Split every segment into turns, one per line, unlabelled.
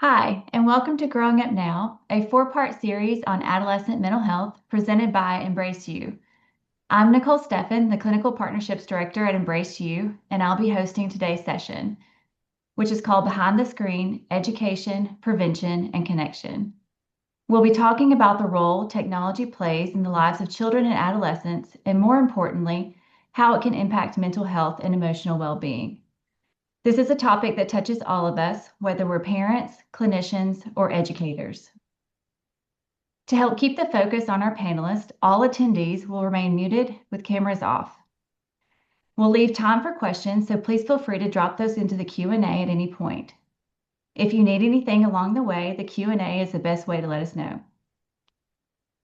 Hi, and welcome to Growing Up Now, a four-part series on adolescent mental health presented by Embrace You. I'm Nicole Steffen, the Clinical Partnerships Director at Embrace You, and I'll be hosting today's session, which is called Behind the Screen: Education, Prevention, and Connection. We'll be talking about the role technology plays in the lives of children and adolescents, and more importantly, how it can impact mental health and emotional well-being. This is a topic that touches all of us, whether we're parents, clinicians, or educators. To help keep the focus on our panelists, all attendees will remain muted with cameras off. We'll leave time for questions, so please feel free to drop those into the Q&A at any point. If you need anything along the way, the Q&A is the best way to let us know.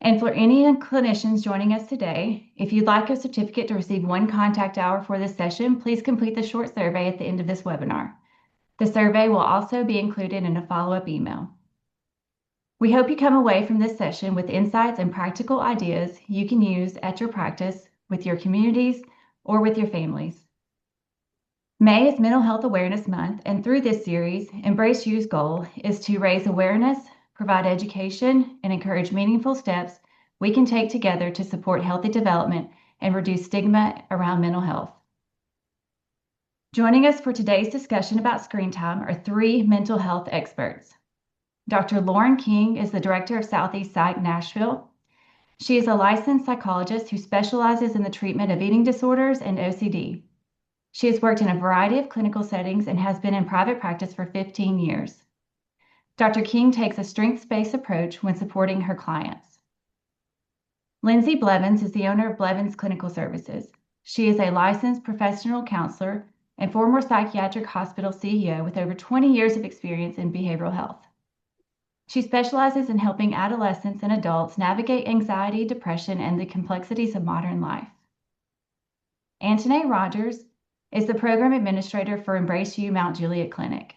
And for any clinicians joining us today, if you'd like a certificate to receive one contact hour for this session, please complete the short survey at the end of this webinar. The survey will also be included in a follow-up email. We hope you come away from this session with insights and practical ideas you can use at your practice, with your communities, or with your families. May is Mental Health Awareness Month, and through this series, Embrace You's goal is to raise awareness, provide education, and encourage meaningful steps we can take together to support healthy development and reduce stigma around mental health. Joining us for today's discussion about screen time are three mental health experts. Dr. Lauren King is the director of Southeast Psych Nashville. She is a licensed psychologist who specializes in the treatment of eating disorders and OCD. She has worked in a variety of clinical settings and has been in private practice for 15 years. Dr. King takes a strengths-based approach when supporting her clients. Lindsey Blevins is the owner of Blevins Clinical Services. She is a licensed professional counselor and former psychiatric hospital CEO with over 20 years of experience in behavioral health. She specializes in helping adolescents and adults navigate anxiety, depression, and the complexities of modern life. Antonay Rodgers is the program administrator for Embrace You Mount Juliet Clinic.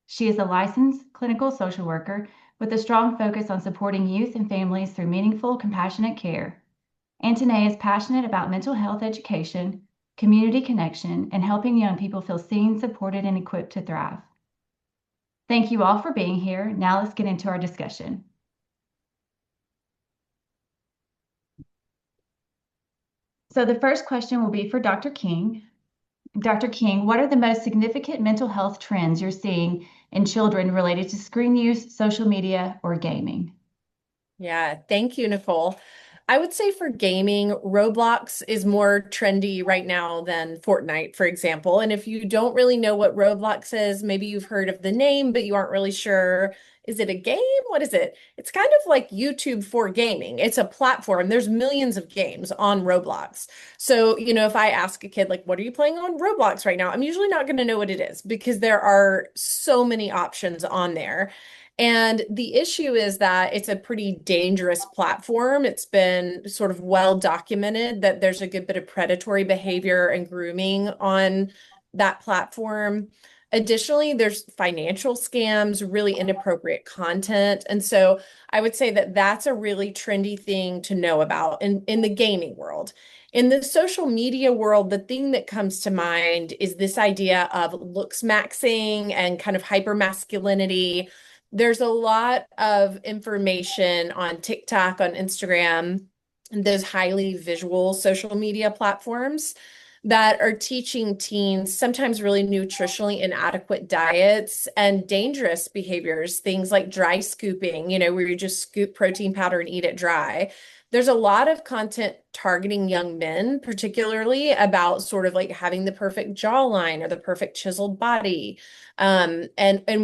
She is a licensed clinical social worker with a strong focus on supporting youth and families through meaningful, compassionate care. Antonay is passionate about mental health education, community connection, and helping young people feel seen, supported, and equipped to thrive. Thank you all for being here. Now let's get into our discussion. So the first question will be for Dr. King. Dr. King, what are the most significant mental health trends you're seeing in children related to screen use, social media, or gaming?
Yeah, thank you, Nicole. I would say for gaming, Roblox is more trendy right now than Fortnite, for example. And if you don't really know what Roblox is, maybe you've heard of the name, but you aren't really sure. Is it a game? What is it? It's kind of like YouTube for gaming. It's a platform. There's millions of games on Roblox. So, if I ask a kid, like, what are you playing on Roblox right now? I'm usually not going to know what it is because there are so many options on there. And the issue is that it's a pretty dangerous platform. It's been sort of well documented that there's a good bit of predatory behavior and grooming on that platform. Additionally, there's financial scams, really inappropriate content. And so I would say that that's a really trendy thing to know about in the gaming world. In the social media world, the thing that comes to mind is this idea of looks maxing and kind of hypermasculinity. There's a lot of information on TikTok, on Instagram, and those highly visual social media platforms that are teaching teens sometimes really nutritionally inadequate diets and dangerous behaviors, things like dry scooping, where you just scoop protein powder and eat it dry. There's a lot of content targeting young men, particularly about sort of like having the perfect jawline or the perfect chiseled body, and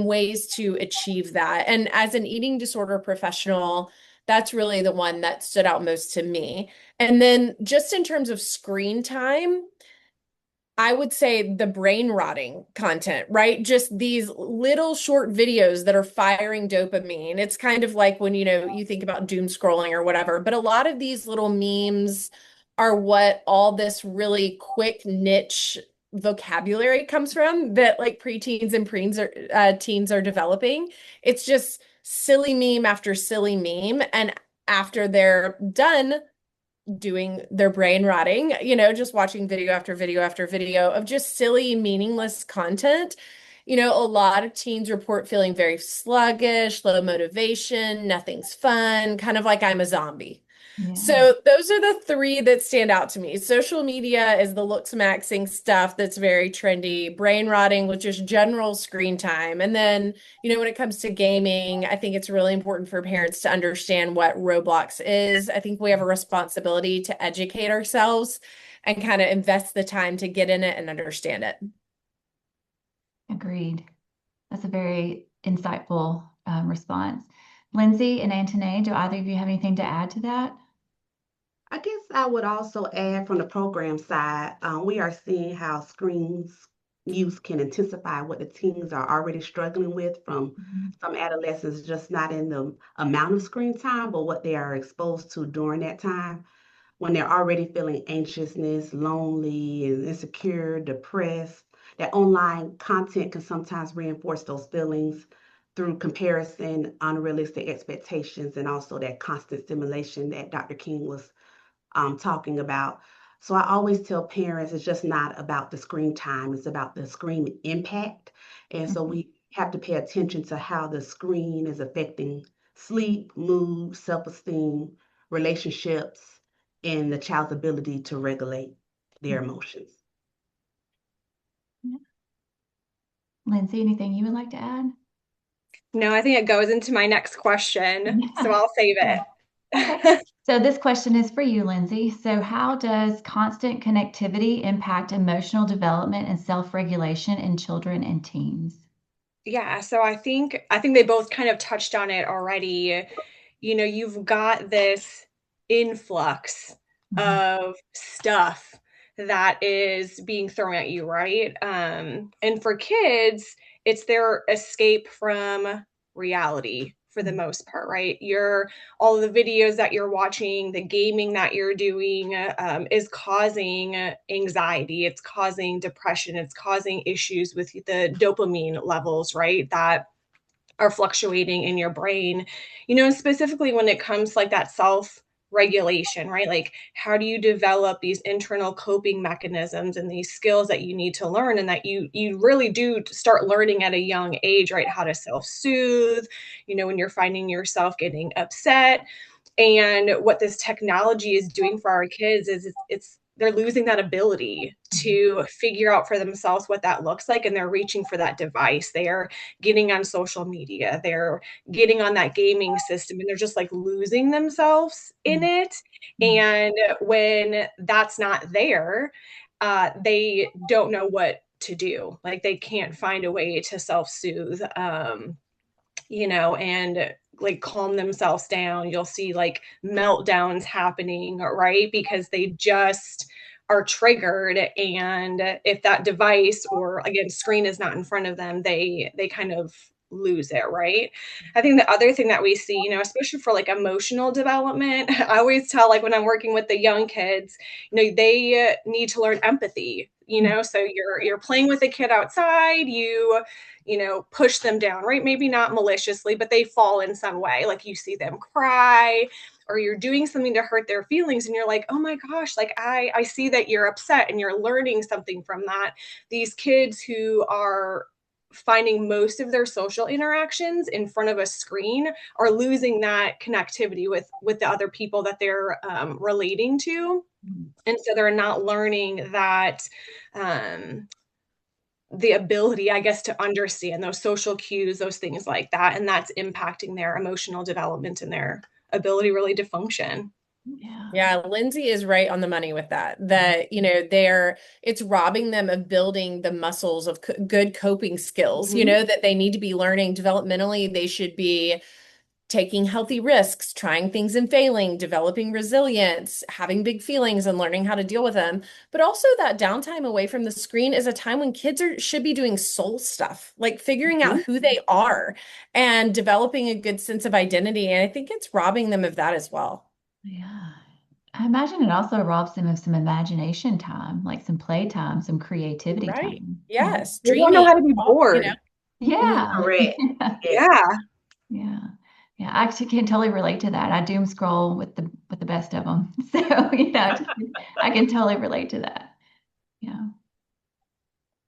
ways to achieve that. And as an eating disorder professional, that's really the one that stood out most to me. And then just in terms of screen time, I would say the brain rotting content, right? Just these little short videos that are firing dopamine. It's kind of like when, you think about doom scrolling or whatever, but a lot of these little memes are what all this really quick niche vocabulary comes from that like preteens and teens are developing. It's just silly meme after silly meme. And after they're done doing their brain rotting, just watching video after video after video of just silly, meaningless content. A lot of teens report feeling very sluggish, low motivation, nothing's fun, kind of like I'm a zombie.
Yeah,
So those are the three that stand out to me. Social media is the looks maxing stuff that's very trendy, brain rotting with just general screen time. And then, when it comes to gaming, I think it's really important for parents to understand what Roblox is. I think we have a responsibility to educate ourselves and kind of invest the time to get in it and understand it.
agreed. That's a very insightful response. Lindsay and Antoinette, do either of you have anything to add to that?
I guess I would also add from the program side, we are seeing how screens use can intensify what the teens are already struggling with from
Mhm.
some adolescents, just not in the amount of screen time, but what they are exposed to during that time when they're already feeling anxiousness, lonely, and insecure, depressed. That online content can sometimes reinforce those feelings through comparison, unrealistic expectations, and also that constant stimulation that Dr. King was talking about. So I always tell parents it's just not about the screen time, it's about the screen impact. And so
Mhm.
we have to pay attention to how the screen is affecting sleep, mood, self esteem, relationships, and the child's ability to regulate their emotions.
Yeah. Lindsay, anything you would like to add?
No, I think it goes into my next question, so
Yeah.
I'll save
Yeah. Okay.
it.
So this question is for you, Lindsay. So how does constant connectivity impact emotional development and self-regulation in children and teens?
Yeah, so I think they both kind of touched on it already. You've got this influx
Mhm.
of stuff that is being thrown at you, right? And for kids, it's their escape from reality for the most part, right? All of the videos that you're watching, the gaming that you're doing, is causing anxiety, it's causing depression, it's causing issues with the dopamine levels, right? That are fluctuating in your brain, and specifically when it comes to like that self regulation, right? Like, how do you develop these internal coping mechanisms and these skills that you need to learn, and that you really do start learning at a young age, right? How to self soothe, when you're finding yourself getting upset. And what this technology is doing for our kids is it's they're losing that ability
Mhm.
to figure out for themselves what that looks like, and they're reaching for that device. They are getting on social media, they're getting on that gaming system, and they're just like losing themselves in
Mhm.
it.
Mhm.
And when that's not there, they don't know what to do. Like, they can't find a way to self-soothe, and like calm themselves down. You'll see like meltdowns happening, right? Because they just are triggered. And if that device, or again, screen, is not in front of them, they kind of lose it, right? I think the other thing that we see, especially for like emotional development, I always tell, like, when I'm working with the young kids, they need to learn empathy. So you're playing with a kid outside, push them down, right? Maybe not maliciously, but they fall in some way. Like, you see them cry, or you're doing something to hurt their feelings, and you're like, oh my gosh, like, I see that you're upset, and you're learning something from that. These kids who are finding most of their social interactions in front of a screen are losing that connectivity with the other people that they're relating to.
Mhm.
And so they're not learning that, um, the ability, I guess, to understand those social cues, those things like that, and that's impacting their emotional development and their ability really to function.
Yeah.
Yeah, Lindsay is right on the money with that. That, it's robbing them of building the muscles of good coping skills,
Mhm.
that they need to be learning developmentally. They should be taking healthy risks, trying things and failing, developing resilience, having big feelings and learning how to deal with them. But also, that downtime away from the screen is a time when kids should be doing soul stuff, like figuring out
Mhm.
who they are and developing a good sense of identity. And I think it's robbing them of that as well.
Yeah. I imagine it also robs them of some imagination time, like some play time, some creativity
Right.
time. Yeah.
Yes.
They don't know
Dreaming.
how to be bored.
Mhm.
Yeah.
Correct.
Yeah.
Yes.
Yeah.
Yeah. Yeah. I actually can totally relate to that. I doom scroll with the best of them. So, I can totally relate to that. Yeah.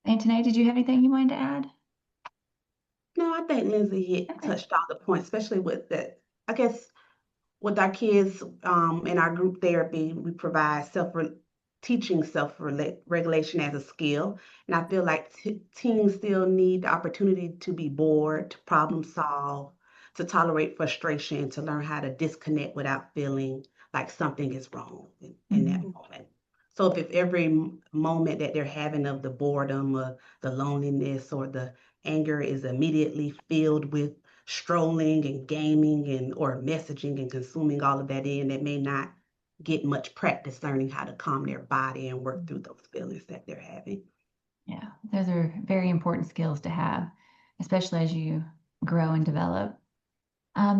Antoinette, did you have anything you wanted to add?
No, I think Lindsay
Okay.
touched on the point, especially with that. I guess with our kids in our group therapy, we provide teaching self-regulation as a skill. And I feel like teens still need the opportunity to be bored, to problem solve, to tolerate frustration, to learn how to disconnect without feeling like something is wrong in that
Mhm.
moment. So if every moment that they're having of the boredom or the loneliness or the anger is immediately filled with strolling and gaming and or messaging and consuming all of that in, they may not get much practice learning how to calm their body and work through those feelings that they're having.
Yeah, those are very important skills to have, especially as you grow and develop.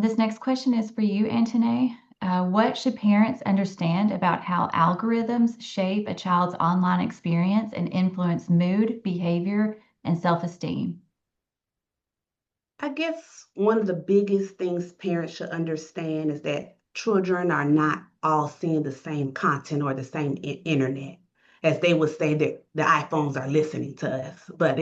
This next question is for you, Antonay. What should parents understand about how algorithms shape a child's online experience and influence mood, behavior, and self-esteem?
I guess one of the biggest things parents should understand is that children are not all seeing the same content or the same internet. As they would say that the iPhones are listening to us, but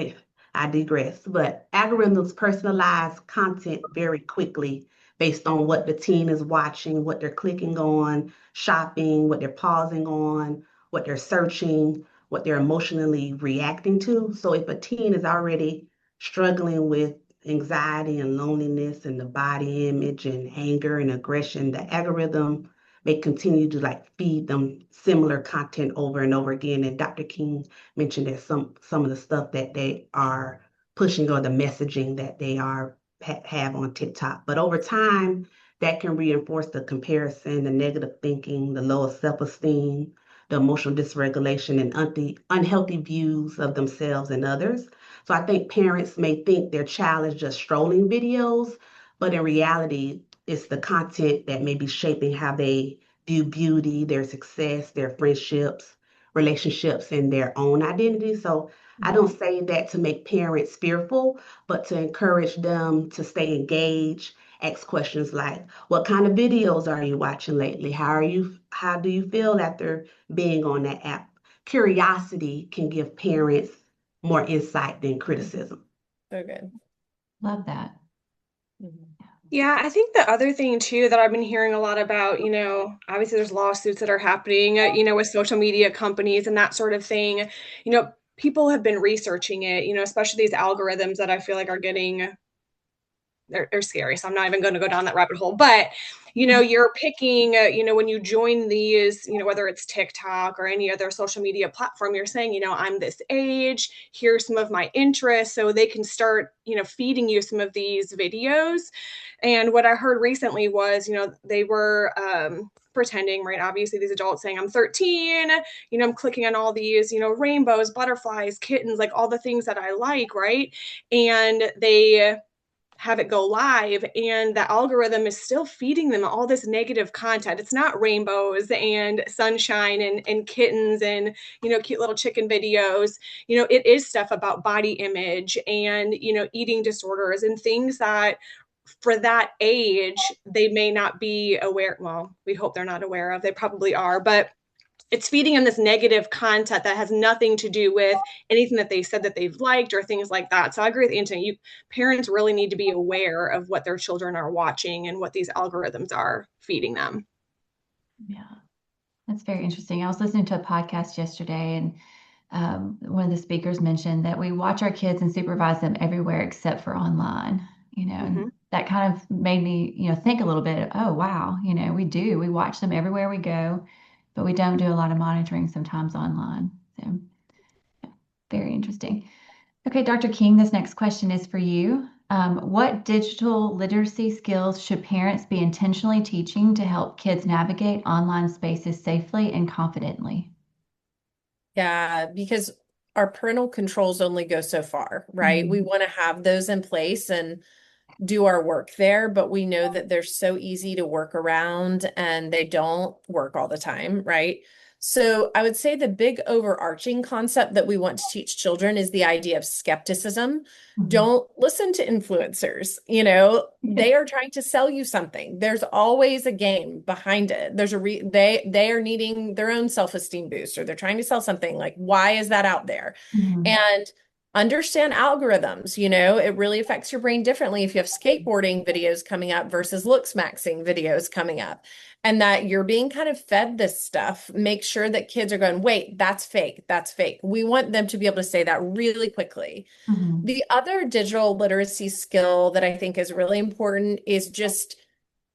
I digress. But algorithms personalize content very quickly based on what the teen is watching, what they're clicking on, shopping, what they're pausing on, what they're searching, what they're emotionally reacting to. So if a teen is already struggling with anxiety and loneliness and the body image and anger and aggression, the algorithm may continue to like feed them similar content over and over again. And Dr. King mentioned that some of the stuff that they are pushing or the messaging that they are have on TikTok. But over time, that can reinforce the comparison, the negative thinking, the lower self-esteem, the emotional dysregulation, and unhealthy views of themselves and others. So I think parents may think their child is just strolling videos, but in reality, it's the content that may be shaping how they view beauty, their success, their friendships, relationships, and their own identity. So I don't say that to make parents fearful, but to encourage them to stay engaged, ask questions like, what kind of videos are you watching lately? How do you feel after being on that app? Curiosity can give parents more insight than criticism.
So good.
Love that.
Mhm.
Yeah, I think the other thing too that I've been hearing a lot about, obviously there's lawsuits that are happening, with social media companies and that sort of thing. People have been researching it, especially these algorithms that I feel like are getting they're scary. So I'm not even going to go down that rabbit hole. But you're picking, when you join these, whether it's TikTok or any other social media platform, you're saying, I'm this age, here's some of my interests. So they can start, feeding you some of these videos. And what I heard recently was, they were pretending, right? Obviously, these adults saying, I'm 13, I'm clicking on all these, rainbows, butterflies, kittens, like all the things that I like, right? And they have it go live and the algorithm is still feeding them all this negative content. It's not rainbows and sunshine and kittens and cute little chicken videos. It is stuff about body image and eating disorders and things that for that age they may not be aware. Well, we hope they're not aware of. They probably are, but it's feeding them this negative content that has nothing to do with anything that they said that they've liked or things like that. So I agree with Anthony. Parents really need to be aware of what their children are watching and what these algorithms are feeding them.
Yeah, that's very interesting. I was listening to a podcast yesterday, and one of the speakers mentioned that we watch our kids and supervise them everywhere except for online, and that kind of made me, think a little bit, oh, wow, we watch them everywhere we go, but we don't do a lot of monitoring sometimes online. So very interesting. Okay, Dr. King, this next question is for you. What digital literacy skills should parents be intentionally teaching to help kids navigate online spaces safely and confidently?
Yeah, because our parental controls only go so far, right? We want to have those in place and do our work there, but we know that they're so easy to work around and they don't work all the time, right? So I would say the big overarching concept that we want to teach children is the idea of skepticism. Don't listen to influencers. They are trying to sell you something. There's always a game behind it. There's they are needing their own self-esteem boost or they're trying to sell something. Like, why is that out there? And Understand algorithms, it really affects your brain differently if you have skateboarding videos coming up versus looks maxing videos coming up. And that you're being kind of fed this stuff. Make sure that kids are going, wait, that's fake. That's fake. We want them to be able to say that really quickly.
Mhm.
The other digital literacy skill that I think is really important is just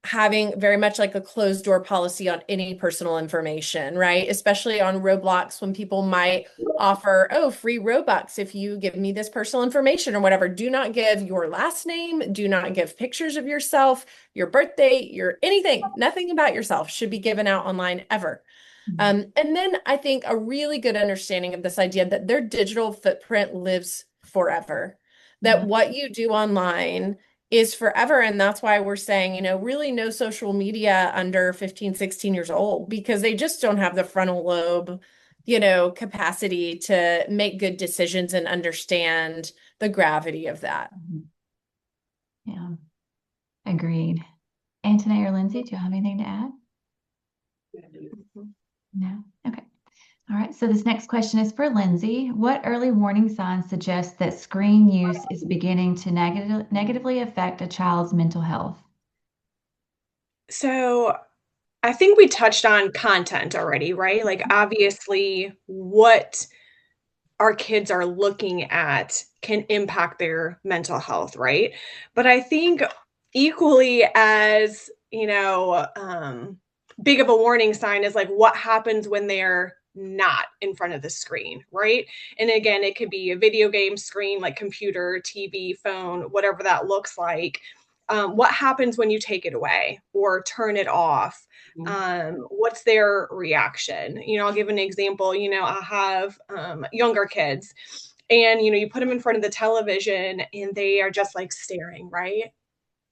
having very much like a closed door policy on any personal information, right? Especially on Roblox when people might offer, oh, free Robux if you give me this personal information or whatever. Do not give your last name. Do not give pictures of yourself, your birthday, your anything. Nothing about yourself should be given out online ever. And then I think a really good understanding of this idea that their digital footprint lives forever, that what you do online is forever. And that's why we're saying, really no social media under 15, 16 years old, because they just don't have the frontal lobe, capacity to make good decisions and understand the gravity of that.
Yeah, agreed. Antonay or Lindsey, do you have anything to add? No? Okay. All right. So this next question is for Lindsey. What early warning signs suggest that screen use is beginning to negatively affect a child's mental health?
So I think we touched on content already, right? Like obviously what our kids are looking at can impact their mental health, right? But I think equally as, big of a warning sign is like what happens when they're not in front of the screen, right? And again, it could be a video game screen, like computer, TV, phone, whatever that looks like. What happens when you take it away or turn it off? What's their reaction? I'll give an example. I have younger kids, and you put them in front of the television and they are just like staring, right?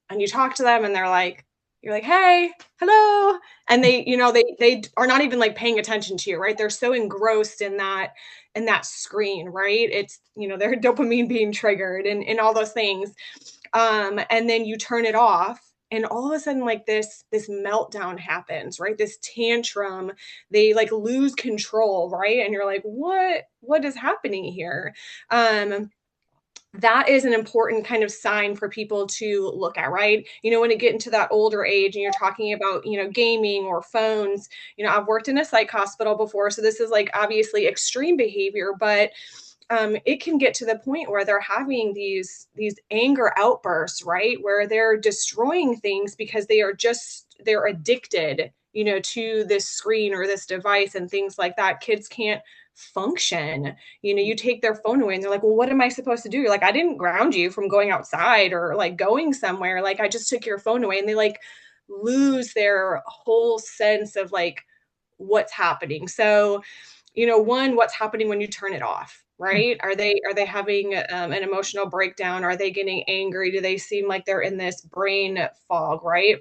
And you talk to them and you're like, hey, hello. And they are not even like paying attention to you, right? They're so engrossed in that screen, right? It's, their dopamine being triggered and all those things. And then you turn it off and all of a sudden like this meltdown happens, right? This tantrum, they like lose control, right? And you're like, what is happening here? That is an important kind of sign for people to look at, right? When you get into that older age and you're talking about, gaming or phones, I've worked in a psych hospital before. So this is like obviously extreme behavior, but it can get to the point where they're having these anger outbursts, right? Where they're destroying things because they're addicted, to this screen or this device and things like that. Kids can't function. You take their phone away and they're like, well, what am I supposed to do? You're like, I didn't ground you from going outside or like going somewhere. Like, I just took your phone away. And they like lose their whole sense of like what's happening. So, one, what's happening when you turn it off, right? Are they having an emotional breakdown? Are they getting angry? Do they seem like they're in this brain fog, right?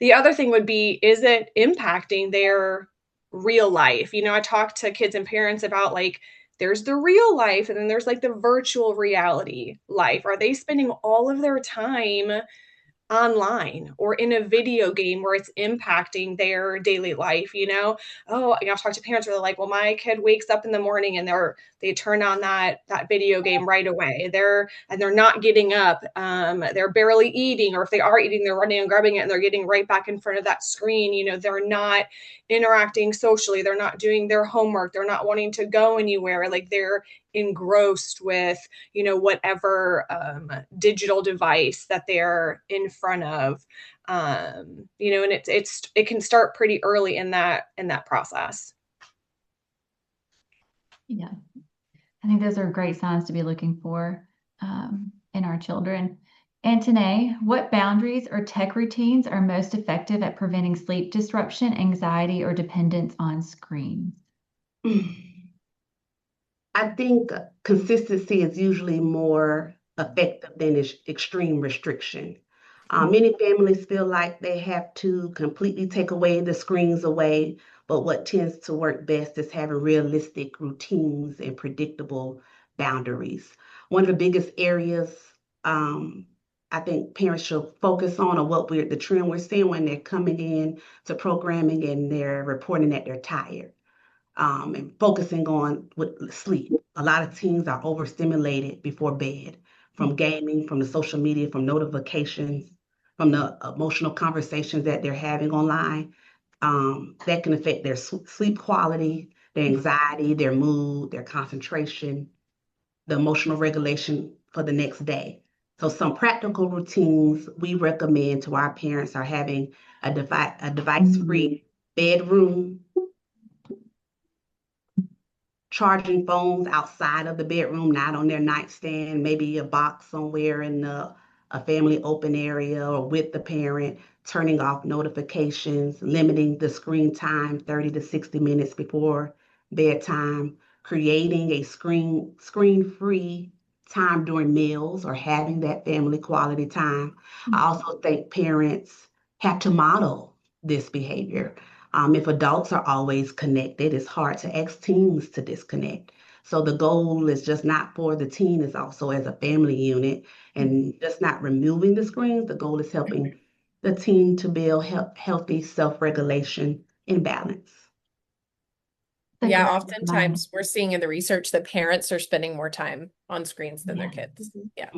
The other thing would be, is it impacting their real life? I talk to kids and parents about like, there's the real life and then there's like the virtual reality life. Are they spending all of their time online or in a video game where it's impacting their daily life? I've talked to parents where they're like, well, my kid wakes up in the morning and they turn on that video game right away. They're not getting up. They're barely eating, or if they are eating, they're running and grabbing it and they're getting right back in front of that screen. They're not interacting socially. They're not doing their homework. They're not wanting to go anywhere. Like, they're engrossed with whatever digital device that they're in front of. And it can start pretty early in that process.
Yeah, I think those are great signs to be looking for in our children. Antonay, what boundaries or tech routines are most effective at preventing sleep disruption, anxiety, or dependence on screens?
I think consistency is usually more effective than extreme restriction. Many families feel like they have to completely take away the screens away, but what tends to work best is having realistic routines and predictable boundaries. One of the biggest areas I think parents should focus on, or the trend we're seeing when they're coming in to programming and they're reporting that they're tired, and focusing on with sleep. a lot of teens are overstimulated before bed from gaming, from the social media, from notifications, from the emotional conversations that they're having online. That can affect their sleep quality, their anxiety, their mood, their concentration, the emotional regulation for the next day. So some practical routines we recommend to our parents are having a device-free bedroom, charging phones outside of the bedroom, not on their nightstand, maybe a box somewhere in a family open area or with the parent, turning off notifications, limiting the screen time 30 to 60 minutes before bedtime, creating a screen-free time during meals or having that family quality time. I also think parents have to model this behavior. If adults are always connected, it's hard to ask teens to disconnect. So the goal is just not for the teen, it's also as a family unit and just not removing the screens. The goal is helping the teen to build healthy self-regulation and balance.
Yeah, oftentimes we're seeing in the research that parents are spending more time on screens than their kids. Yeah.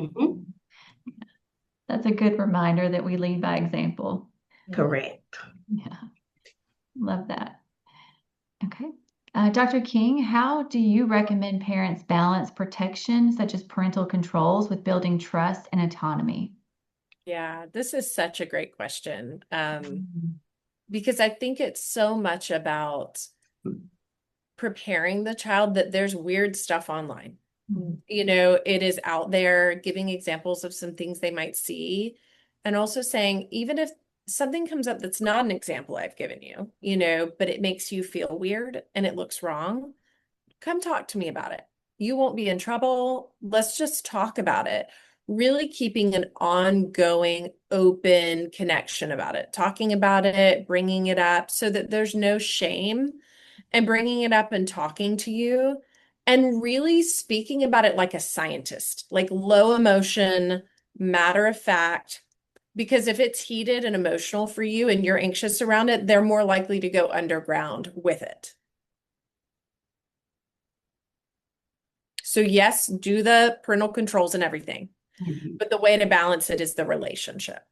That's a good reminder that we lead by example.
Correct.
Yeah. Love that. Okay. Dr. King, how do you recommend parents balance protection, such as parental controls, with building trust and autonomy?
Yeah, this is such a great question. Because I think it's so much about preparing the child that there's weird stuff online. You know, it is out there, giving examples of some things they might see, and also saying, even if something comes up that's not an example I've given you, you know, but it makes you feel weird and it looks wrong, come talk to me about it. You won't be in trouble. Let's just talk about it. Really keeping an ongoing, open connection about it, talking about it, bringing it up so that there's no shame, and bringing it up and talking to you and really speaking about it like a scientist, like low emotion, matter of fact. Because if it's heated and emotional for you and you're anxious around it, they're more likely to go underground with it. So yes, do the parental controls and everything, but the way to balance it is the relationship.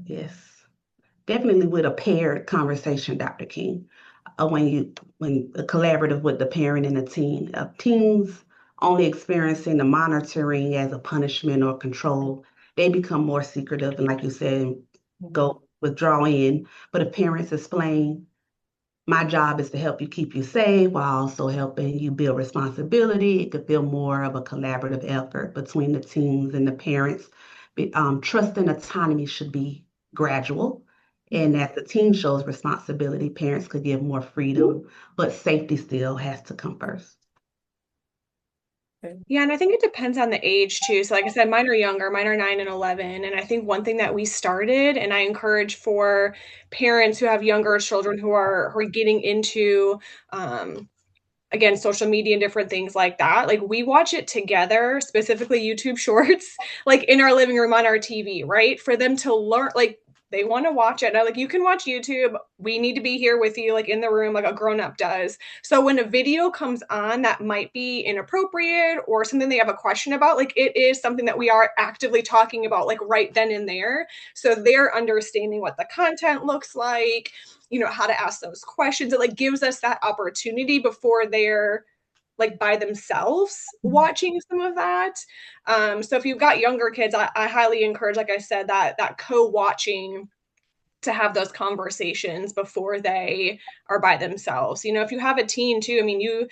Yes, definitely with a paired conversation, Dr. King. When a collaborative with the parent and the teen, teens only experiencing the monitoring as a punishment or control, they become more secretive and, like you said, go withdraw in. But if parents explain, my job is to help you keep you safe while also helping you build responsibility, it could feel more of a collaborative effort between the teens and the parents. Trust and autonomy should be gradual. And as the teen shows responsibility, parents could give more freedom, but safety still has to come first.
Yeah, and I think it depends on the age too. So like I said, mine are younger, mine are 9 and 11. And I think one thing that we started, and I encourage for parents who have younger children who are getting into again, social media and different things like that. Like we watch it together, specifically YouTube shorts, like in our living room on our TV, right? For them to learn, like they want to watch it. Now, like you can watch YouTube. We need to be here with you, like in the room, like a grown-up does. So when a video comes on that might be inappropriate or something they have a question about, like it is something that we are actively talking about, like right then and there. So they're understanding what the content looks like, you know, how to ask those questions. It like gives us that opportunity before they're like by themselves watching some of that. So if you've got younger kids, I highly encourage, like I said, that co-watching to have those conversations before they are by themselves. You know, if you have a teen too, I mean,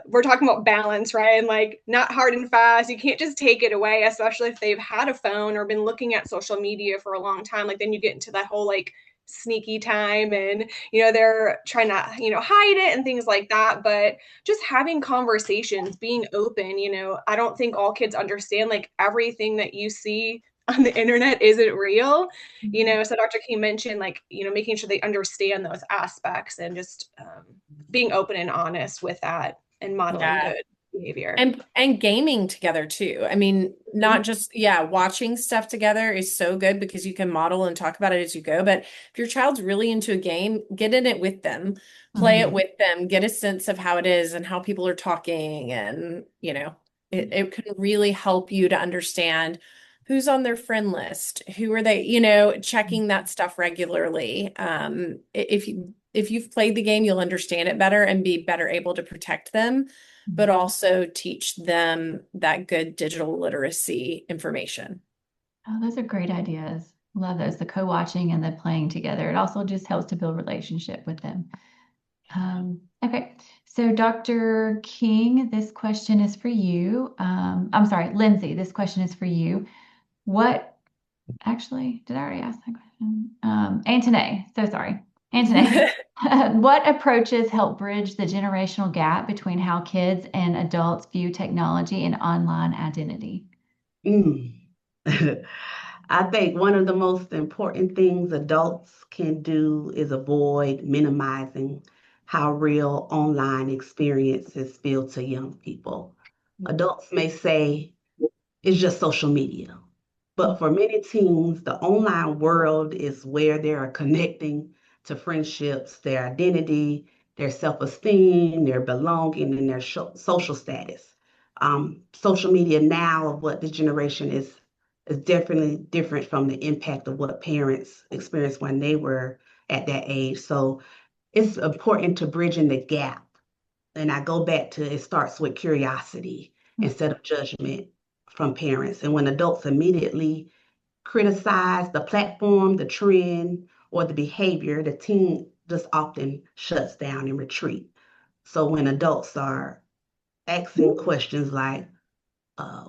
we're talking about balance, right? And like not hard and fast. You can't just take it away, especially if they've had a phone or been looking at social media for a long time. Like then you get into that whole like sneaky time and, you know, they're trying to, you know, hide it and things like that. But just having conversations, being open, you know, I don't think all kids understand like everything that you see on the internet isn't real, you know. So Dr. King mentioned like, you know, making sure they understand those aspects and just being open and honest with that and modeling good. behavior.
And gaming together too. I mean, not just, watching stuff together is so good because you can model and talk about it as you go. But if your child's really into a game, get in it with them, play it with them, get a sense of how it is and how people are talking. And, it can really help you to understand who's on their friend list, who are they, checking that stuff regularly. If you've played the game, you'll understand it better and be better able to protect them, but also teach them that good digital literacy information.
Oh, those are great ideas. Love those, the co-watching and the playing together. It also just helps to build relationship with them. Okay, so Dr. King, this question is for you. I'm sorry, Lindsey, this question is for you. Actually, did I already ask that question? Antonay, so sorry. Antonay, what approaches help bridge the generational gap between how kids and adults view technology and online identity?
Mm. I think one of the most important things adults can do is avoid minimizing how real online experiences feel to young people. Adults may say it's just social media, but for many teens, the online world is where they are connecting to friendships, their identity, their self-esteem, their belonging, and their social status. Social media now, of what this generation is definitely different from the impact of what parents experienced when they were at that age. So it's important to bridging the gap. And I go back to it starts with curiosity instead of judgment from parents. And when adults immediately criticize the platform, the trend, or the behavior, the teen just often shuts down and retreat. So when adults are asking questions like,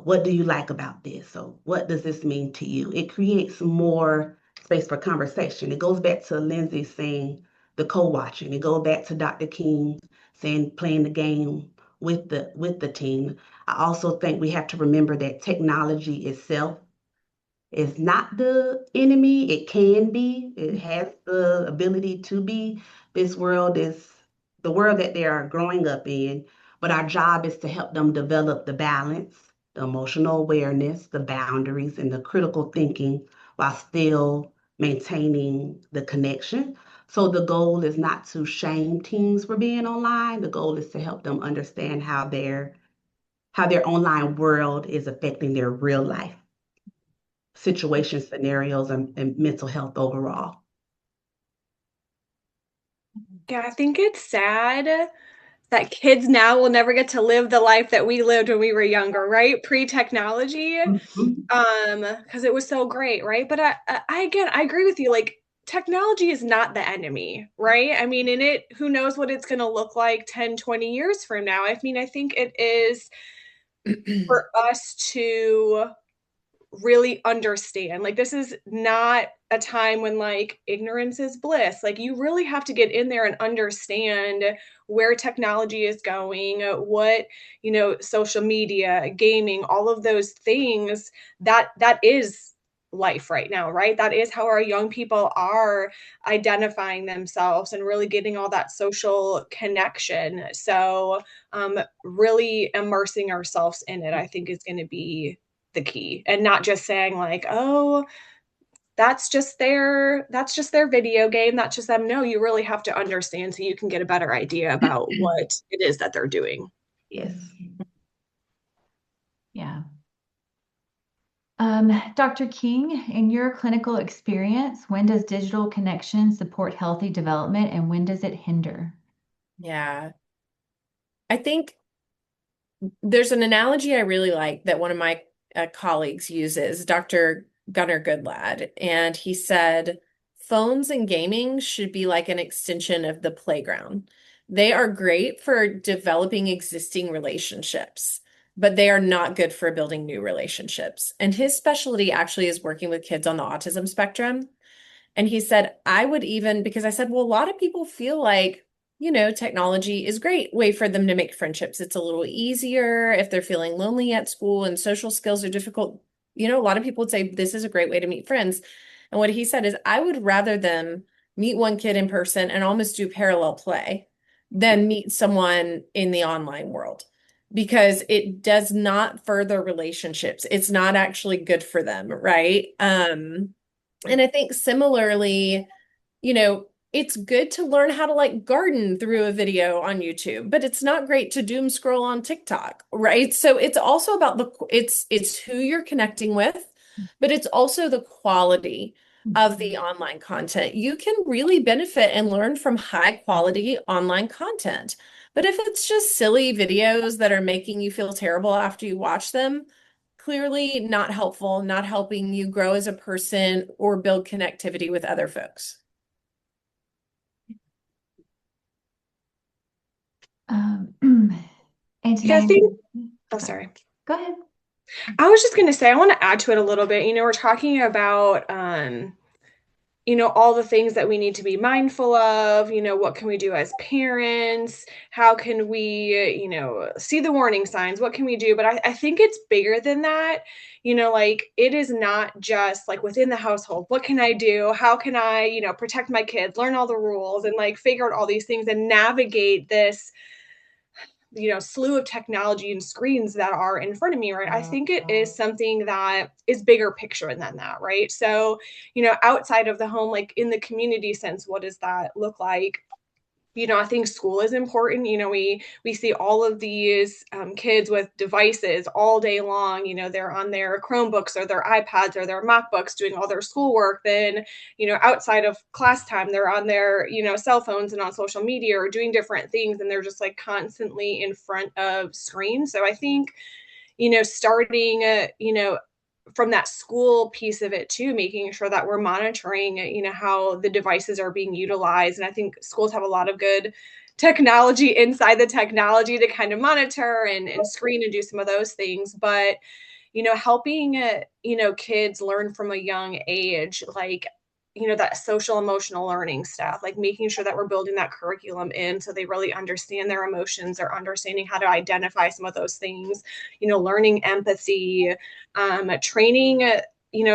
what do you like about this? Or what does this mean to you? It creates more space for conversation. It goes back to Lindsey saying the co-watching. It goes back to Dr. King saying playing the game with the team. I also think we have to remember that technology itself is not the enemy. It can be. It has the ability to be. This world is the world that they are growing up in, but our job is to help them develop the balance, the emotional awareness, the boundaries, and the critical thinking while still maintaining the connection. So the goal is not to shame teens for being online. The goal is to help them understand how their online world is affecting their real life situations, scenarios, and mental health overall.
Yeah, I think it's sad that kids now will never get to live the life that we lived when we were younger, right? Pre-technology. Because it was so great, right? But I agree with you. Like, technology is not the enemy, right? I mean, who knows what it's going to look like 10, 20 years from now. I mean, I think it is for us to really understand. Like, this is not a time when like ignorance is bliss. Like, you really have to get in there and understand where technology is going, what, social media, gaming, all of those things, that is life right now, right? That is how our young people are identifying themselves and really getting all that social connection. So really immersing ourselves in it, I think, is going to be the key, and not just saying like, oh, that's just their video game, that's just them. No, you really have to understand so you can get a better idea about what it is that they're doing.
Yes.
Yeah. Dr. King, in your clinical experience, when does digital connection support healthy development and when does it hinder?
Yeah. I think there's an analogy I really like that one of my colleagues uses, Dr. Gunnar Goodlad, and he said, phones and gaming should be like an extension of the playground. They are great for developing existing relationships, but they are not good for building new relationships. And his specialty actually is working with kids on the autism spectrum. And he said, I would even, because I said, well, a lot of people feel like, technology is a great way for them to make friendships. It's a little easier if they're feeling lonely at school and social skills are difficult. A lot of people would say this is a great way to meet friends. And what he said is, I would rather them meet one kid in person and almost do parallel play than meet someone in the online world. because it does not further relationships. It's not actually good for them, right? And I think similarly, you know, it's good to learn how to like garden through a video on YouTube, but it's not great to doom scroll on TikTok, right? So it's also about it's who you're connecting with, but it's also the quality of the online content. You can really benefit and learn from high quality online content. But if it's just silly videos that are making you feel terrible after you watch them, clearly not helpful, not helping you grow as a person or build connectivity with other folks.
Yeah, I
Antonay,
think, oh, sorry.
go ahead.
I was just going to say, I want to add to it a little bit. We're talking about, all the things that we need to be mindful of. What can we do as parents? How can we, see the warning signs? What can we do? But I think it's bigger than that. Like it is not just like within the household. What can I do? How can I, protect my kids, learn all the rules and like figure out all these things and navigate this slew of technology and screens that are in front of me, right? I think it is something that is bigger picture than that, right? So, outside of the home, like in the community sense, what does that look like? I think school is important. We see all of these kids with devices all day long. They're on their Chromebooks or their iPads or their MacBooks doing all their schoolwork. Then, outside of class time, they're on their, cell phones and on social media or doing different things. And they're just like constantly in front of screens. So I think, starting, from that school piece of it too, making sure that we're monitoring, how the devices are being utilized. And I think schools have a lot of good technology inside the technology to kind of monitor and screen and do some of those things. But, helping, kids learn from a young age, like, that social emotional learning stuff, like making sure that we're building that curriculum in so they really understand their emotions. They're understanding how to identify some of those things, learning empathy, training,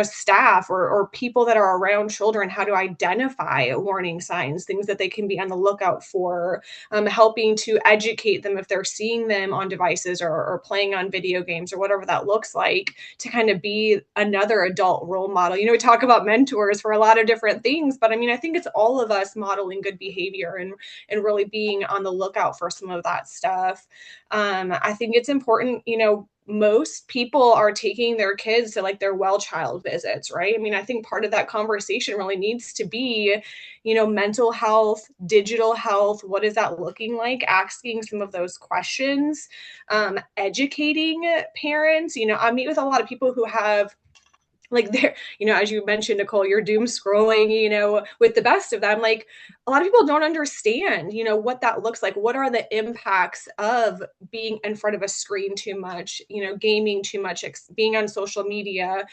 staff or people that are around children, how to identify warning signs, things that they can be on the lookout for, helping to educate them if they're seeing them on devices or playing on video games or whatever that looks like, to kind of be another adult role model. We talk about mentors for a lot of different things, but I think it's all of us modeling good behavior and really being on the lookout for some of that stuff. I think it's important, most people are taking their kids to like their well child visits, right? I think part of that conversation really needs to be, mental health, digital health. What is that looking like? Asking some of those questions, educating parents. I meet with a lot of people who have like they're, as you mentioned, Nicole, you're doom scrolling, with the best of them. Like a lot of people don't understand, what that looks like. What are the impacts of being in front of a screen too much, gaming too much, being on social media,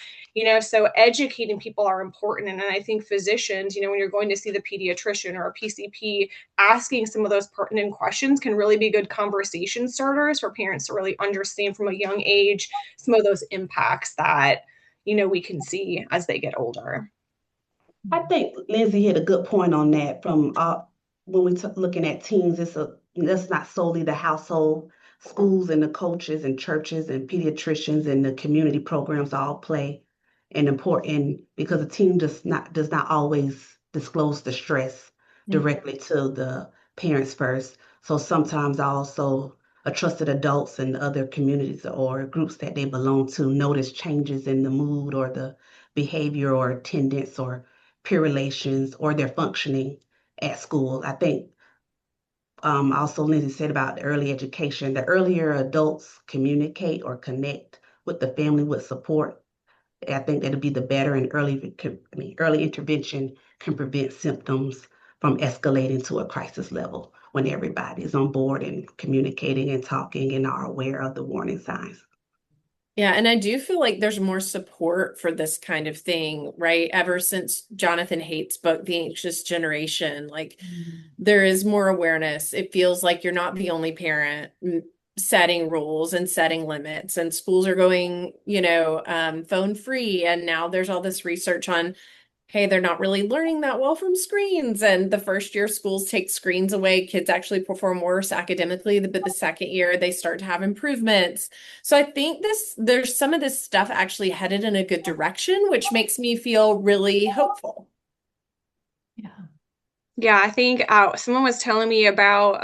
so educating people are important. And I think physicians, when you're going to see the pediatrician or a PCP, asking some of those pertinent questions can really be good conversation starters for parents to really understand from a young age some of those impacts that we can see as they get older.
I think Lindsey hit a good point on that. From when we're looking at teens, that's not solely the household. Schools and the coaches and churches and pediatricians and the community programs all play an important, because a teen does not always disclose the stress directly to the parents first. So sometimes also a trusted adults and other communities or groups that they belong to notice changes in the mood or the behavior or attendance or peer relations or their functioning at school. I think also Lindsey said about the early education. The earlier adults communicate or connect with the family with support, I think that'll be the better, and early intervention can prevent symptoms from escalating to a crisis level when everybody is on board and communicating and talking and are aware of the warning signs.
Yeah, and I do feel like there's more support for this kind of thing, right? Ever since Jonathan Haidt's book, The Anxious Generation, like there is more awareness. It feels like you're not the only parent setting rules and setting limits, and schools are going, phone free. And now there's all this research on hey, they're not really learning that well from screens. And the first year schools take screens away, kids actually perform worse academically, but the second year they start to have improvements. So I think there's some of this stuff actually headed in a good direction, which makes me feel really hopeful.
Yeah.
Yeah, I think someone was telling me about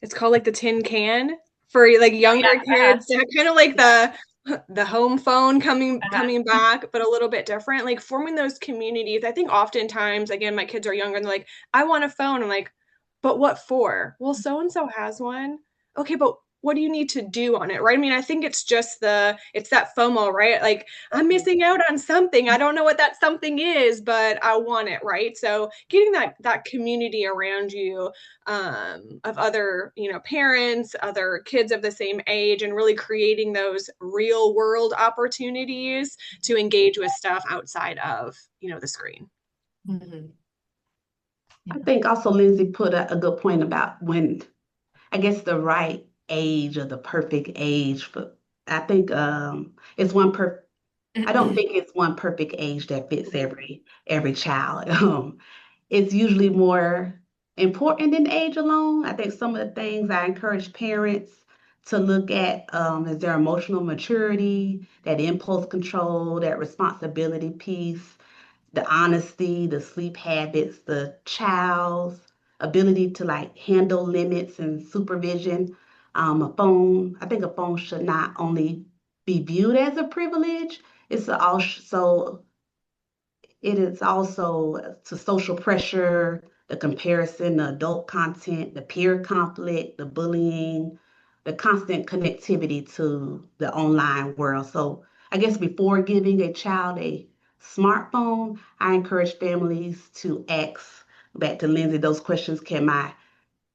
it's called like the tin can for like younger kids. They're kind of like the home phone coming back, but a little bit different. Like forming those communities. I think oftentimes, again, my kids are younger and they're like, I want a phone. I'm like, but what for? Well, so and so has one. Okay, but what do you need to do on it, right? I mean, I think it's just it's that FOMO, right? Like I'm missing out on something. I don't know what that something is, but I want it, right? So getting that community around you of other, parents, other kids of the same age, and really creating those real world opportunities to engage with stuff outside of, the screen.
Mm-hmm.
I think also Lindsay put a good point about when, I guess, the right age or the perfect age. But I think it's one per. I don't think it's one perfect age that fits every child. It's usually more important than age alone. I think some of the things I encourage parents to look at is their emotional maturity, that impulse control, that responsibility piece, the honesty, the sleep habits, the child's ability to like handle limits and supervision. I think a phone should not only be viewed as a privilege, it's also it is also to social pressure, the comparison, the adult content, the peer conflict, the bullying, the constant connectivity to the online world. So I guess before giving a child a smartphone, I encourage families to ask, back to Lindsay, those questions: can my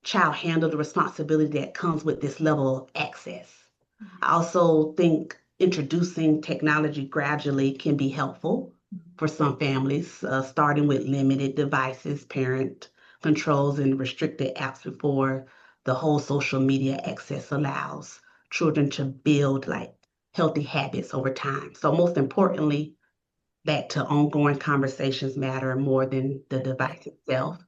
child handle the responsibility that comes with this level of access? I also think introducing technology gradually can be helpful for some families, starting with limited devices, parent controls, and restricted apps before the whole social media access allows children to build like healthy habits over time. So most importantly, back to ongoing conversations matter more than the device itself.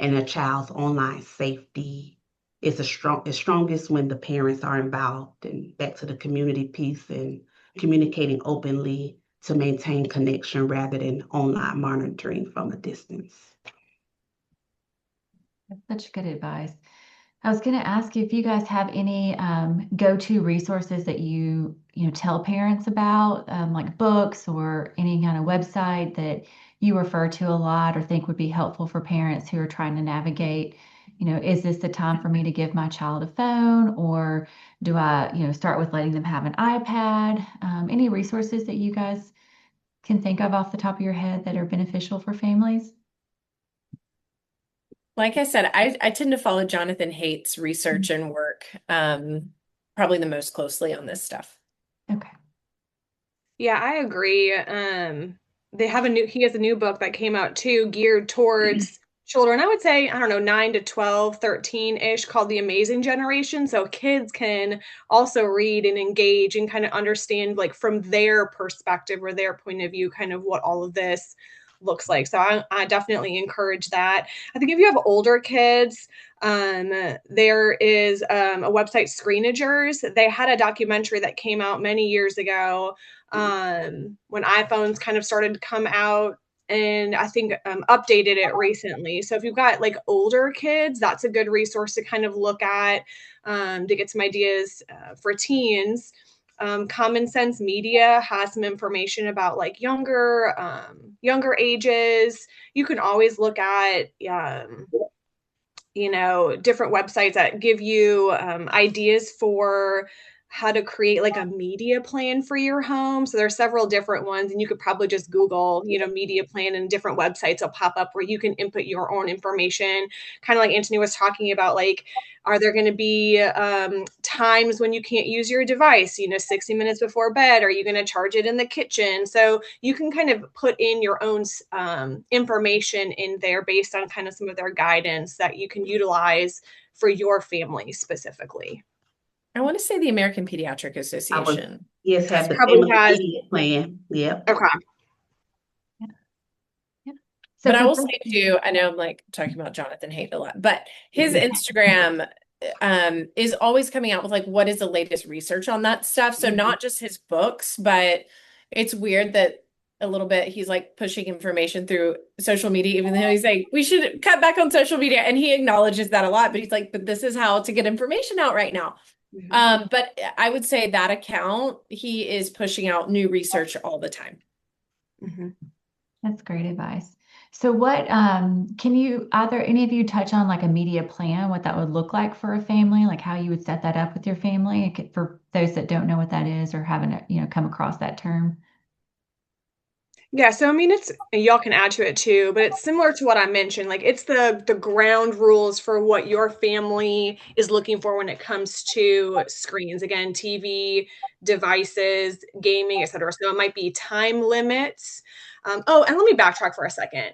And a child's online safety is strongest when the parents are involved. And back to the community piece and communicating openly to maintain connection rather than online monitoring from a distance.
That's such good advice. I was going to ask you if you guys have any go-to resources that you tell parents about, like books or any kind of website that you refer to a lot or think would be helpful for parents who are trying to navigate, is this the time for me to give my child a phone, or do I, start with letting them have an iPad? Any resources that you guys can think of off the top of your head that are beneficial for families?
Like I said, I tend to follow Jonathan Haidt's research and work probably the most closely on this stuff.
Okay.
Yeah, I agree. He has a new book that came out too, geared towards children. I would say, I don't know, 9 to 12, 13-ish, called The Amazing Generation. So kids can also read and engage and kind of understand, like, from their perspective or their point of view, kind of what all of this looks like. So I definitely encourage that. I think if you have older kids, there is a website, Screenagers. They had a documentary that came out many years ago when iPhones kind of started to come out, and I think updated it recently. So if you've got like older kids, that's a good resource to kind of look at to get some ideas for teens. Common Sense Media has some information about like younger ages. You can always look at different websites that give you ideas for how to create like a media plan for your home. So there are several different ones, and you could probably just Google, media plan, and different websites will pop up where you can input your own information. Kind of like Anthony was talking about, like, are there going to be times when you can't use your device, 60 minutes before bed? Are you going to charge it in the kitchen? So you can kind of put in your own information in there based on kind of some of their guidance that you can utilize for your family specifically.
I want to say the American Pediatric Association.
Yes, have the
Probably
family
has.
media plan. Yep.
Okay.
So
But I
for
will say too, I know I'm like talking about Jonathan Haidt a lot, but his
Yeah.
Instagram is always coming out with like what is the latest research on that stuff. So not just his books, but it's weird that a little bit he's like pushing information through social media, even though he's like, we should cut back on social media. And he acknowledges that a lot, but he's like, but this is how to get information out right now. But I would say that account, he is pushing out new research all the time.
That's great advice. So what can you either any of you touch on like a media plan, what that would look like for a family, like how you would set that up with your family for those that don't know what that is or haven't, come across that term?
Yeah, so I mean it's y'all can add to it too, but it's similar to what I mentioned. Like it's the ground rules for what your family is looking for when it comes to screens. Again, TV, devices, gaming, etc. So it might be time limits. Oh, and let me backtrack for a second.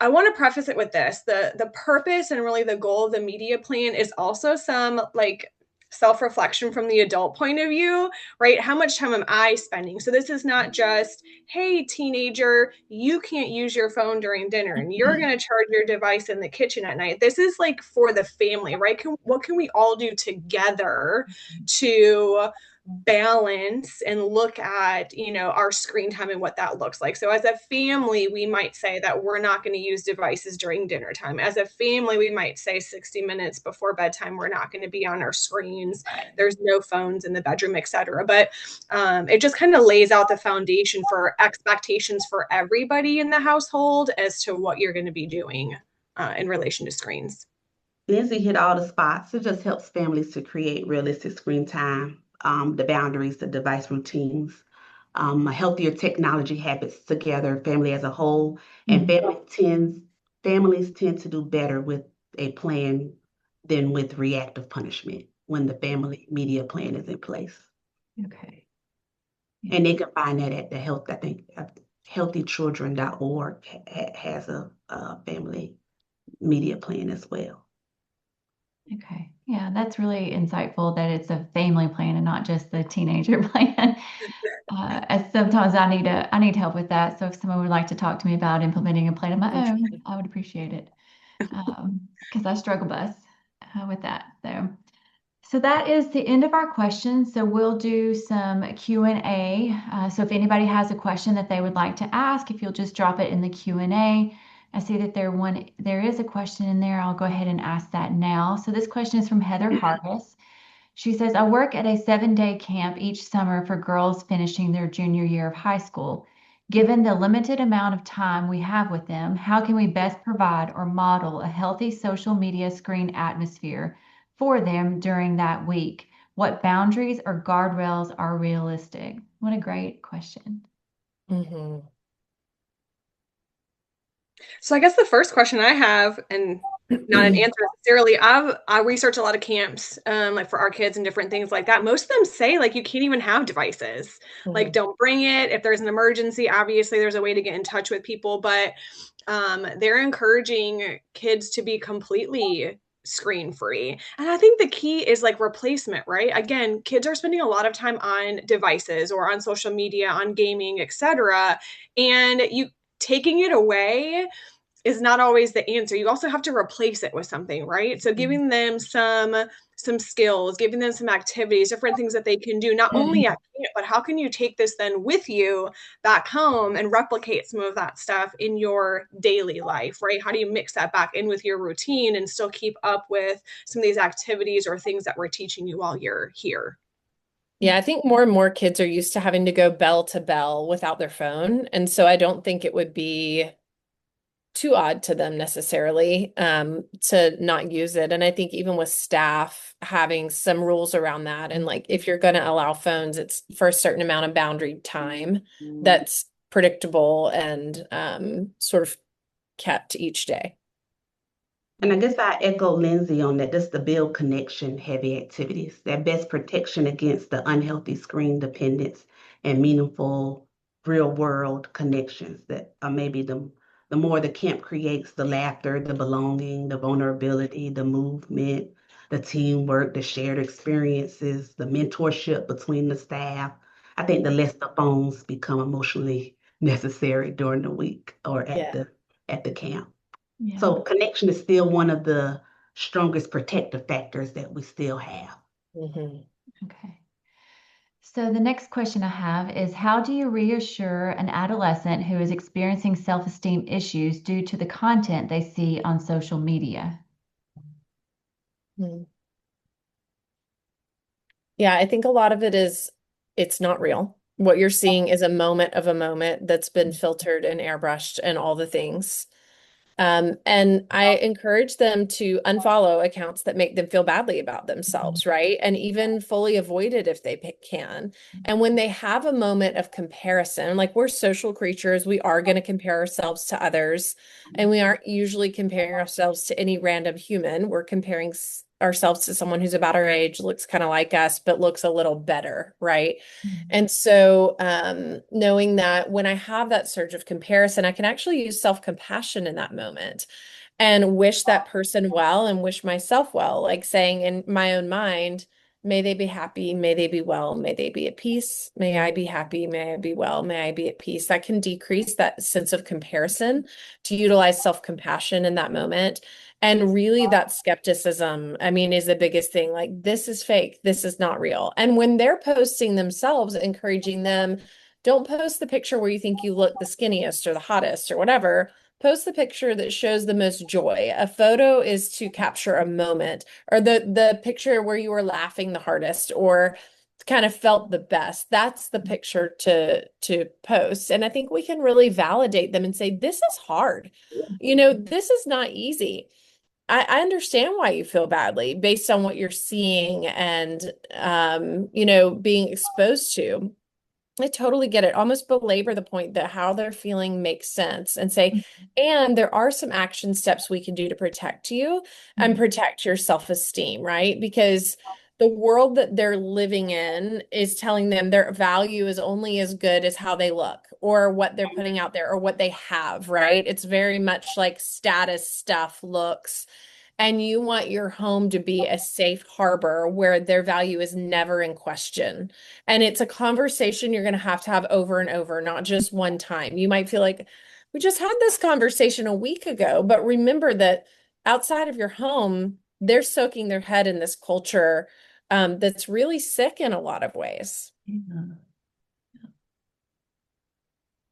I want to preface it with this. The purpose and really the goal of the media plan is also some like self-reflection from the adult point of view, right? How much time am I spending? So this is not just, hey, teenager, you can't use your phone during dinner and you're going to charge your device in the kitchen at night. This is like for the family, right? What can we all do together to balance and look at our screen time and what that looks like? So as a family, we might say that we're not going to use devices during dinner time. As a family, we might say 60 minutes before bedtime we're not going to be on our screens. There's no phones in the bedroom, etc. But it just kind of lays out the foundation for expectations for everybody in the household as to what you're going to be doing in relation to screens.
Lindsay hit all the spots. It just helps families to create realistic screen time, the boundaries, the device routines, a healthier technology habits together, family as a whole, and families tend to do better with a plan than with reactive punishment when the family media plan is in place.
Okay.
And they can find that at healthychildren.org has a family media plan as well.
Okay. Yeah, that's really insightful that it's a family plan and not just the teenager plan. As sometimes I need help with that. So if someone would like to talk to me about implementing a plan of my own, I would appreciate it. Because I struggle with that. So that is the end of our questions. So we'll do some Q&A. So if anybody has a question that they would like to ask, if you'll just drop it in the Q&A. I see that there is a question in there. I'll go ahead and ask that now. So this question is from Heather Hargis. She says, I work at a 7-day camp each summer for girls finishing their junior year of high school. Given the limited amount of time we have with them, how can we best provide or model a healthy social media screen atmosphere for them during that week? What boundaries or guardrails are realistic? What a great question.
So I guess the first question I have, and not an answer necessarily, I research a lot of camps, like for our kids and different things like that. Most of them say like you can't even have devices. Like don't bring it. If there's an emergency, obviously there's a way to get in touch with people, but they're encouraging kids to be completely screen free. And I think the key is like replacement, right? Again, kids are spending a lot of time on devices or on social media, on gaming, etc. And you taking it away is not always the answer. You also have to replace it with something, right? So giving them some skills, giving them some activities, different things that they can do, not only at camp, but how can you take this then with you back home and replicate some of that stuff in your daily life, right? How do you mix that back in with your routine and still keep up with some of these activities or things that we're teaching you while you're here?
Yeah, I think more and more kids are used to having to go bell to bell without their phone. And so I don't think it would be too odd to them necessarily to not use it. And I think even with staff having some rules around that, and like if you're going to allow phones, it's for a certain amount of boundary time that's predictable and sort of kept each day.
And I guess I echo Lindsay on that. Just the build connection heavy activities, that best protection against the unhealthy screen dependence and meaningful real world connections that are maybe the more the camp creates, the laughter, the belonging, the vulnerability, the movement, the teamwork, the shared experiences, the mentorship between the staff. I think the less the phones become emotionally necessary during the week or at
Yeah.
the at the camp.
Yeah.
So connection is still one of the strongest protective factors that we still have.
Mhm.
Okay. So the next question I have is, how do you reassure an adolescent who is experiencing self-esteem issues due to the content they see on social media?
Mhm. Yeah, I think a lot of it is it's not real. What you're seeing is a moment of a moment that's been filtered and airbrushed and all the things. And I encourage them to unfollow accounts that make them feel badly about themselves, right? And even fully avoid it if they can. And when they have a moment of comparison, like we're social creatures, we are going to compare ourselves to others, and we aren't usually comparing ourselves to any random human. We're comparing ourselves to someone who's about our age, looks kind of like us, but looks a little better, right? And so, knowing that when I have that surge of comparison, I can actually use self-compassion in that moment and wish that person well and wish myself well, like saying in my own mind, may they be happy, may they be well, may they be at peace, may I be happy, may I be well, may I be at peace. That can decrease that sense of comparison to utilize self-compassion in that moment. And really, that skepticism, I mean, is the biggest thing. Like, this is fake. This is not real. And when they're posting themselves, encouraging them, don't post the picture where you think you look the skinniest or the hottest or whatever. Post the picture that shows the most joy. A photo is to capture a moment, or the picture where you were laughing the hardest or kind of felt the best. That's the picture to post. And I think we can really validate them and say, this is hard. This is not easy. I understand why you feel badly based on what you're seeing and being exposed to. I totally get it. Almost belabor the point that how they're feeling makes sense and say, and there are some action steps we can do to protect you and protect your self-esteem, right? Because the world that they're living in is telling them their value is only as good as how they look or what they're putting out there or what they have, right? It's very much like status stuff looks. And you want your home to be a safe harbor where their value is never in question. And it's a conversation you're going to have over and over, not just one time. You might feel like we just had this conversation a week ago, but remember that outside of your home, they're soaking their head in this culture that's really sick in a lot of ways.
Yeah.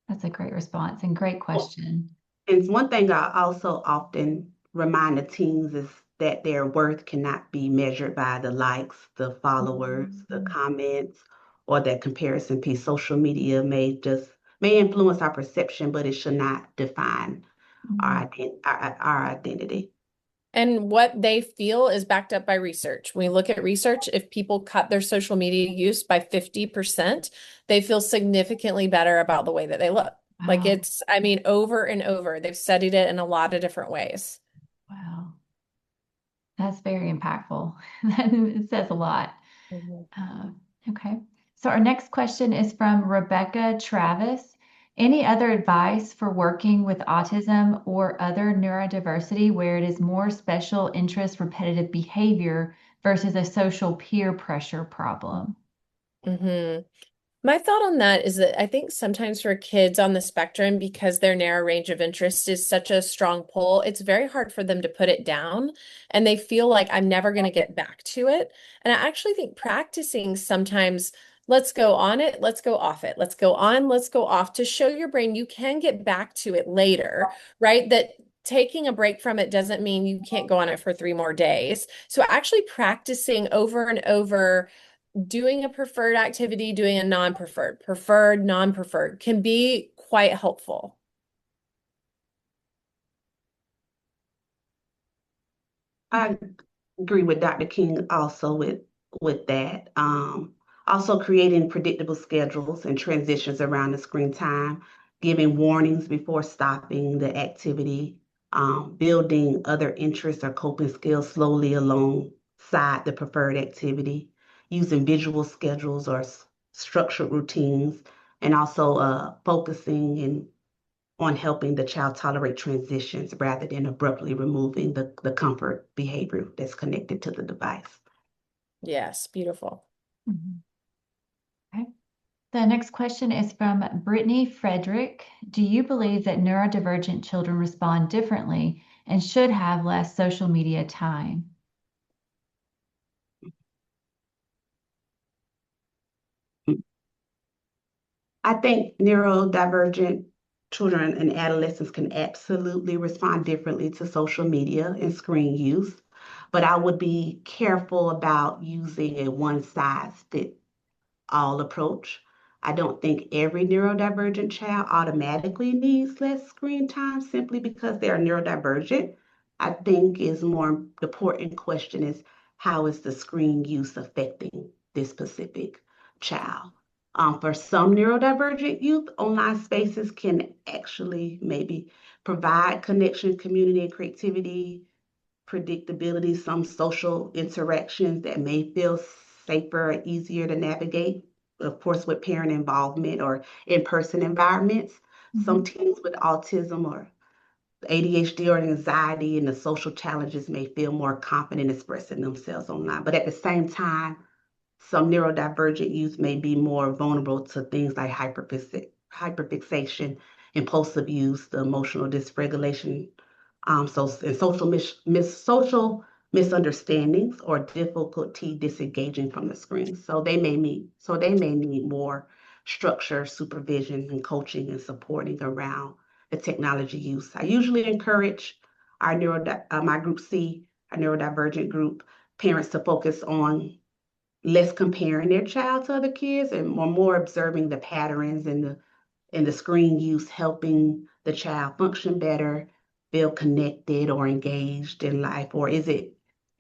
That's a great response and great question.
And one thing I also often remind the teens is that their worth cannot be measured by the likes, the followers, the comments, or that comparison piece. Social media may influence our perception, but it should not define our identity.
And what they feel is backed up by research. When we look at research, if people cut their social media use by 50%, they feel significantly better about the way that they look. Like
Wow.
over and over, they've studied it in a lot of different ways.
Wow. That's very impactful. It says a lot. Okay. So our next question is from Rebecca Travis. Any other advice for working with autism or other neurodiversity where it is more special interest repetitive behavior versus a social peer pressure problem?
Mm-hmm. My thought on that is that I think sometimes for kids on the spectrum, because their narrow range of interest is such a strong pull, it's very hard for them to put it down. And they feel like I'm never going to get back to it. And I actually think practicing sometimes, let's go on it, let's go off it, let's go on, let's go off to show your brain you can get back to it later, right? That taking a break from it doesn't mean you can't go on it for 3 more days. So actually practicing over and over doing a preferred activity, doing a preferred, non-preferred can be quite helpful.
I agree with Dr. King also with that. Also creating predictable schedules and transitions around the screen time, giving warnings before stopping the activity, building other interests or coping skills slowly alongside the preferred activity, using visual schedules or structured routines, and also focusing on helping the child tolerate transitions rather than abruptly removing the comfort behavior that's connected to the device.
Yes, beautiful.
Mhm. Okay. The next question is from Brittany Frederick. Do you believe that neurodivergent children respond differently and should have less social media time?
I think neurodivergent children and adolescents can absolutely respond differently to social media and screen use, but I would be careful about using a one-size-fits-all approach. I don't think every neurodivergent child automatically needs less screen time simply because they are neurodivergent. I think is more the important question is how is the screen use affecting this specific child? For some neurodivergent youth, online spaces can actually maybe provide connection, community, and creativity, predictability, some social interactions that may feel safer or easier to navigate, of course, with parent involvement or in-person environments. Some teens with autism or ADHD or anxiety and the social challenges may feel more confident expressing themselves online. But at the same time, some neurodivergent youth may be more vulnerable to things like hyperfixation, impulsive use, the emotional dysregulation, and social misunderstandings or difficulty disengaging from the screen. So they may need more structure, supervision, and coaching and supporting around the technology use. I usually encourage my group C, our neurodivergent group, parents to focus on less comparing their child to other kids and more observing the patterns in the screen use, helping the child function better, feel connected or engaged in life, or is it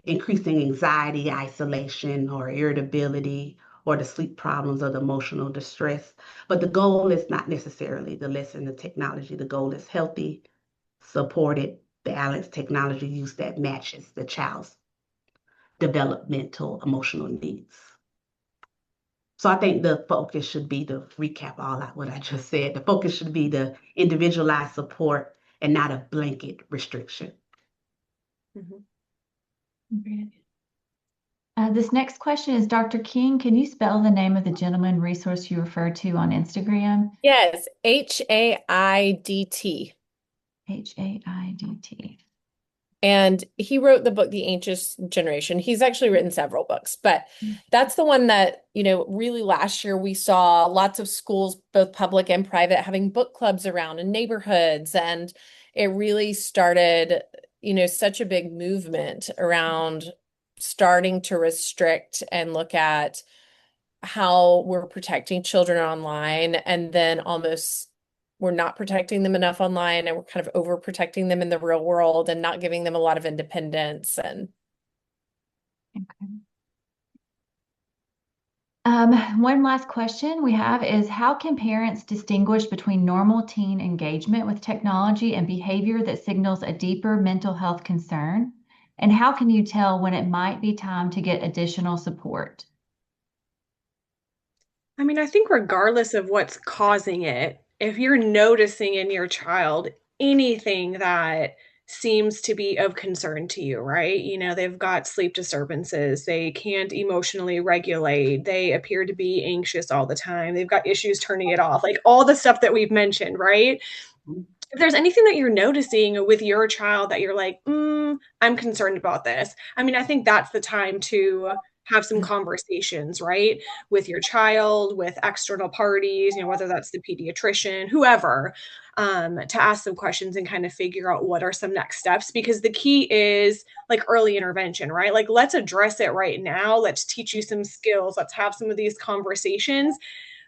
increasing anxiety, isolation, or irritability, or the sleep problems or the emotional distress? But the goal is not necessarily to lessen the technology. The goal is healthy, supported, balanced technology use that matches the child's developmental emotional needs. So I think the focus should be to recap what I just said. The focus should be the individualized support and not a blanket restriction.
This next question is, Dr. King, can you spell the name of the gentleman resource you referred to on Instagram?
Yes, HAIDT.
HAIDT.
And he wrote the book, The Anxious Generation. He's actually written several books, but that's the one that, really last year we saw lots of schools, both public and private, having book clubs around in neighborhoods. And it really started, such a big movement around starting to restrict and look at how we're protecting children online, and then almost we're not protecting them enough online, and we're kind of overprotecting them in the real world and not giving them a lot of independence. And
one last question we have is, how can parents distinguish between normal teen engagement with technology and behavior that signals a deeper mental health concern? And how can you tell when it might be time to get additional support?
I mean, I think regardless of what's causing it, if you're noticing in your child anything that seems to be of concern to you, right? They've got sleep disturbances, they can't emotionally regulate, they appear to be anxious all the time, they've got issues turning it off, like all the stuff that we've mentioned, right? If there's anything that you're noticing with your child that you're like, I'm concerned about this, I mean, I think that's the time to have some conversations, right? With your child, with external parties, whether that's the pediatrician, whoever, to ask some questions and kind of figure out what are some next steps. Because the key is like early intervention, right? Like, let's address it right now. Let's teach you some skills. Let's have some of these conversations.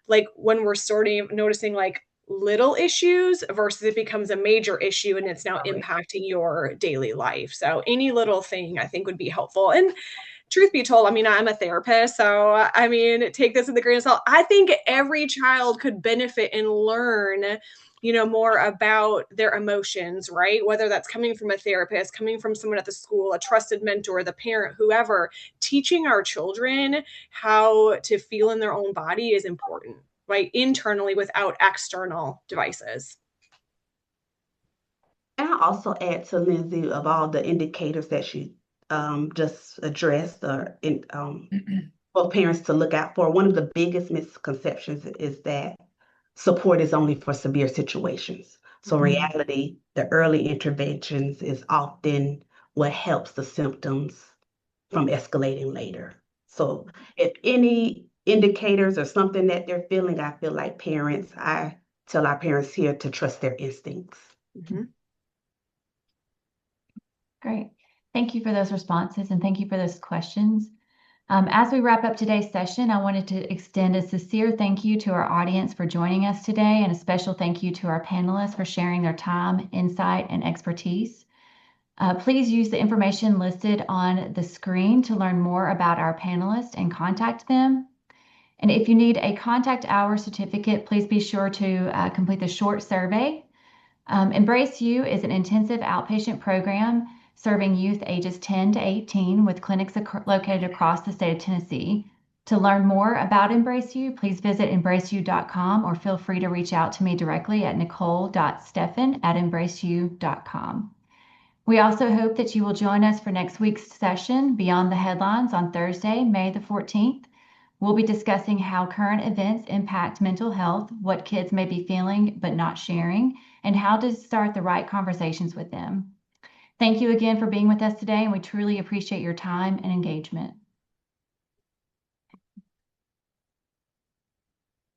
Like when we're starting noticing like little issues versus it becomes a major issue and it's now impacting your daily life. So any little thing I think would be helpful. And truth be told, I mean, I'm a therapist, so I mean, take this with a grain of salt. I think every child could benefit and learn, more about their emotions, right? Whether that's coming from a therapist, coming from someone at the school, a trusted mentor, the parent, whoever. Teaching our children how to feel in their own body is important, right? Internally without external devices.
And I also add to Lindsey of all the indicators that she just addressed or for parents to look out for. One of the biggest misconceptions is that support is only for severe situations. So reality, the early interventions is often what helps the symptoms from escalating later. So if any indicators or something that they're feeling, I feel like parents, I tell our parents here to trust their instincts.
Great. Thank you for those responses and thank you for those questions. As we wrap up today's session, I wanted to extend a sincere thank you to our audience for joining us today, and a special thank you to our panelists for sharing their time, insight, and expertise. Please use the information listed on the screen to learn more about our panelists and contact them. And if you need a contact hour certificate, please be sure to complete the short survey. Embrace You is an intensive outpatient program serving youth ages 10 to 18 with clinics located across the state of Tennessee. To learn more about Embrace You, please visit embraceyou.com or feel free to reach out to me directly at nicole.steffen@embraceyou.com. We also hope that you will join us for next week's session, Beyond the Headlines, on Thursday, May the 14th. We'll be discussing how current events impact mental health, what kids may be feeling but not sharing, and how to start the right conversations with them. Thank you again for being with us today, and we truly appreciate your time and engagement.